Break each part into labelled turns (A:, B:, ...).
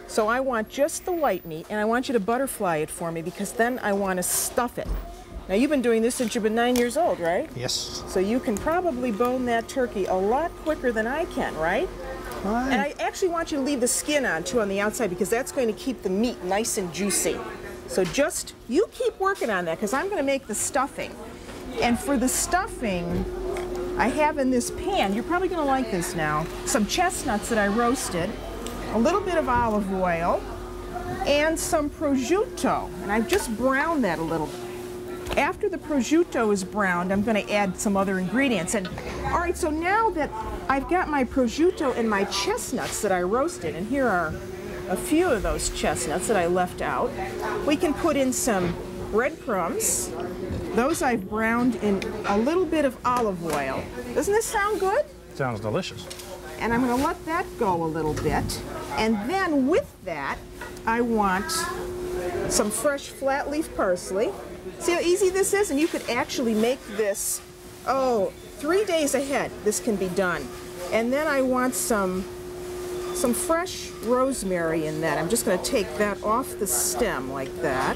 A: So I want just the white meat, and I want you to butterfly it for me because then I want to stuff it. Now, you've been doing this since you've been 9 years old, right?
B: Yes.
A: So you can probably bone that turkey a lot quicker than I can, right?
B: Right.
A: And I actually want you to leave the skin on, too, on the outside because that's going to keep the meat nice and juicy. So just, you keep working on that because I'm going to make the stuffing. And for the stuffing, I have in this pan, you're probably going to like this now, some chestnuts that I roasted, a little bit of olive oil, and some prosciutto. And I've just browned that a little bit. After the prosciutto is browned, I'm going to add some other ingredients. And all right, so now that I've got my prosciutto and my chestnuts that I roasted, and here are a few of those chestnuts that I left out, we can put in some breadcrumbs. Those I've browned in a little bit of olive oil. Doesn't this sound good?
B: Sounds delicious.
A: And I'm going to let that go a little bit. And then with that, I want some fresh flat leaf parsley. See how easy this is? And you could actually make this, 3 days ahead this can be done. And then I want some fresh rosemary in that. I'm just going to take that off the stem like that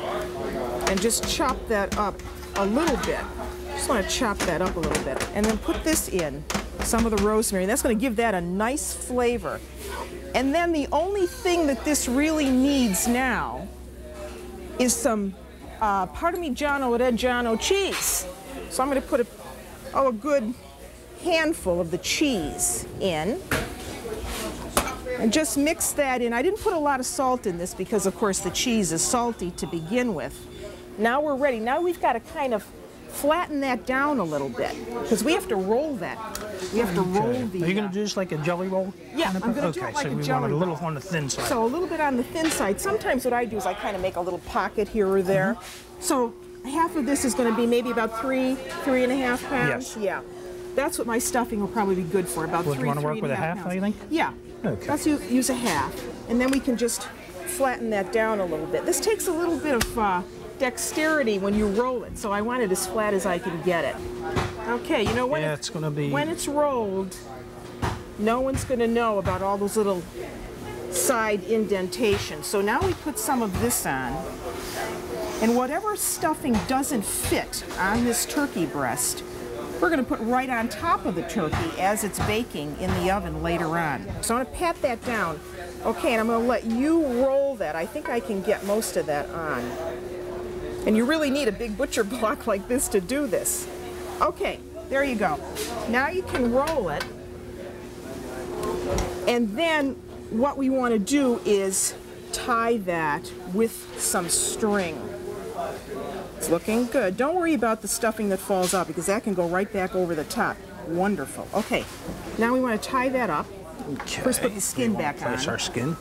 A: and just chop that up a little bit. Just want to chop that up a little bit. And then put this in, some of the rosemary. That's going to give that a nice flavor. And then the only thing that this really needs now is some Parmigiano Reggiano cheese. So I'm going to put a good handful of the cheese in and just mix that in. I didn't put a lot of salt in this because, of course, the cheese is salty to begin with. Now we're ready. Now we've got to kind of flatten that down a little bit because we have to roll that. We have to roll the...
B: Are you going to do this like a jelly roll?
A: Yeah, I'm going to do it like a jelly roll.
B: Okay, so we want it a little on the thin side.
A: So a little bit on the thin side. Sometimes what I do is I kind of make a little pocket here or there. So half of this is going to be maybe about 3.5 pounds.
B: Yes.
A: Yeah. That's what my stuffing will probably be good for, about 3.5 pounds.
B: Do you want to work with a half, do you think?
A: Yeah.
B: Okay.
A: Let's use a half. And then we can just flatten that down a little bit. This takes a little bit of dexterity when you roll it, so I want it as flat as I can get it. Okay, you know when
B: it's going to be...
A: when it's rolled, no one's going to know about all those little side indentations. So now we put some of this on, and whatever stuffing doesn't fit on this turkey breast, we're going to put right on top of the turkey as it's baking in the oven later on. So I'm going to pat that down. Okay, and I'm going to let you roll that. I think I can get most of that on. And you really need a big butcher block like this to do this. Okay, there you go. Now you can roll it. And then what we want to do is tie that with some string. It's looking good. Don't worry about the stuffing that falls out because that can go right back over the top. Wonderful. Okay, now we want to tie that up.
B: Okay.
A: First put the skin back on.
B: Place our skin.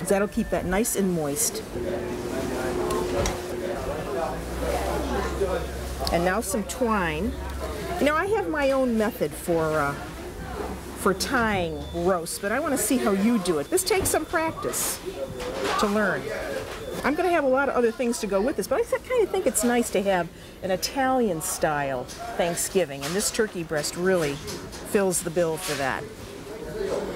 A: That'll keep that nice and moist. And now some twine. You know, I have my own method for tying roast, but I want to see how you do it. This takes some practice to learn. I'm going to have a lot of other things to go with this, but I kind of think it's nice to have an Italian-style Thanksgiving, and this turkey breast really fills the bill for that.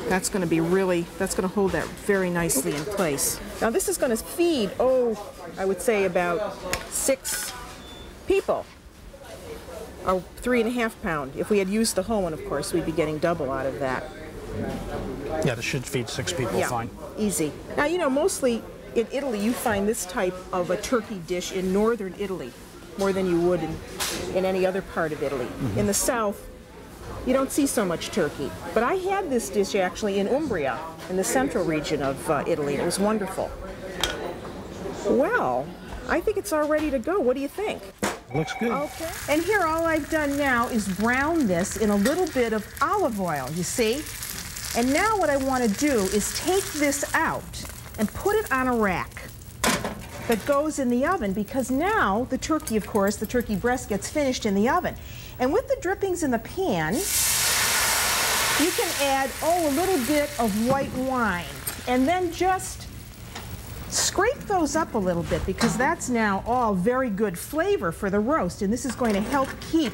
A: That's going to be really, that's going to hold that very nicely in place. Now this is going to feed, I would say about 6 people. Or 3.5 pound. If we had used the whole one, of course, we'd be getting double out of that.
B: Yeah, this should feed 6 people fine.
A: Easy. Now, you know, mostly in Italy, you find this type of a turkey dish in northern Italy more than you would in any other part of Italy. In the south, you don't see so much turkey. But I had this dish actually in Umbria, in the central region of Italy. It was wonderful. Well, I think it's all ready to go. What do you think?
B: Looks good.
A: Okay. And here all I've done now is brown this in a little bit of olive oil, you see? And now what I want to do is take this out and put it on a rack that goes in the oven, because now the turkey, of course, the turkey breast gets finished in the oven. And with the drippings in the pan, you can add, a little bit of white wine, and then just scrape those up a little bit, because that's now all very good flavor for the roast, and this is going to help keep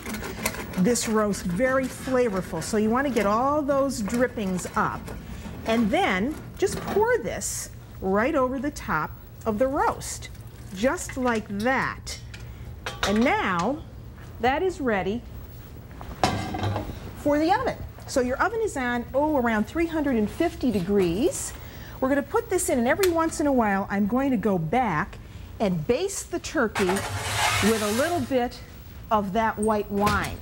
A: this roast very flavorful. So you want to get all those drippings up, and then just pour this right over the top of the roast, just like that. And now that is ready for the oven. So your oven is on, around 350 degrees. We're going to put this in, and every once in a while I'm going to go back and baste the turkey with a little bit of that white wine.